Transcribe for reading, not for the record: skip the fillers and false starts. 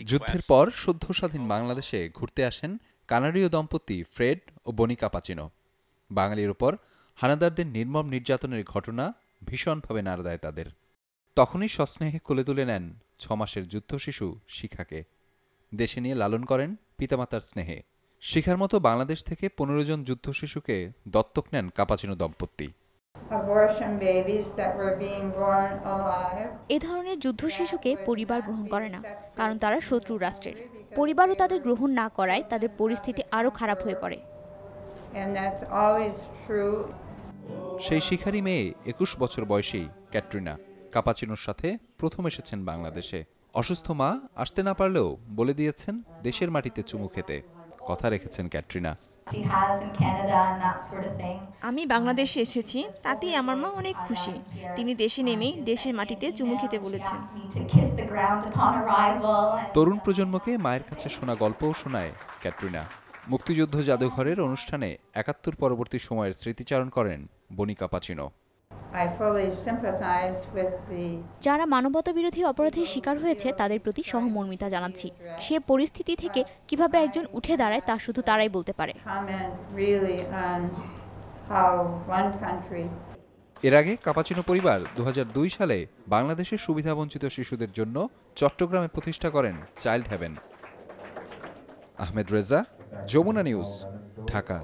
যুদ্ধের পর সদ্য স্বাধীন বাংলাদেশে ঘুরতে আসেন কানাডীয় দম্পতি ফ্রেড ও বনি কাপাচিনো। বাঙালির ওপর হানাদারদের নির্মম নির্যাতনের ঘটনা ভীষণভাবে নাড়া দেয় তাদের। তখনই সস্নেহে কোলে তুলে নেন 6 মাসের যুদ্ধশিশু শিখাকে। দেশে নিয়ে লালন করেন পিতামাতার স্নেহে। শিখার মতো বাংলাদেশ থেকে 15 জন যুদ্ধশিশুকে দত্তক নেন কাপাচিনো দম্পতি। এ ধরনের যুদ্ধ শিশুকে পরিবার গ্রহণ করে না, কারণ তারা শত্রু রাষ্ট্রের। পরিবারও তাদের গ্রহণ না করায় তাদের পরিস্থিতি আরও খারাপ হয়ে পড়ে। সেই শিখারই মেয়ে 21 বছর বয়সী ক্যাটরিনা কাপাচিনোর সাথে প্রথম এসেছেন বাংলাদেশে। অসুস্থ মা আসতে না পারলেও বলে দিয়েছেন দেশের মাটিতে চুমু খেতে। কথা রেখেছেন ক্যাটরিনা। আমি বাংলাদেশে এসেছি, তাতেই আমার মা অনেক খুশি। তিনি দেশে নেমেই দেশের মাটিতে চুমু খেতে বলেছেন। তরুণ প্রজন্মকে মায়ের কাছে শোনা গল্পও শোনায় ক্যাটরিনা। মুক্তিযুদ্ধ জাদুঘরের অনুষ্ঠানে 71 পরবর্তী সময়ের স্মৃতিচারণ করেন বনি কাপাচিনো। যারা মানবতাবিরোধী অপরাধের শিকার হয়েছে তাদের প্রতি সহমর্মিতা জানাচ্ছি। সে পরিস্থিতি থেকে কিভাবে একজন উঠে দাঁড়ায় তা শুধু তারাই বলতে পারে। এর আগে কাপাচিনো পরিবার 2002 সালে বাংলাদেশের সুবিধাবঞ্চিত শিশুদের জন্য চট্টগ্রামে প্রতিষ্ঠা করেন child haven. Ahmed Reza, Jamuna news, Dhaka.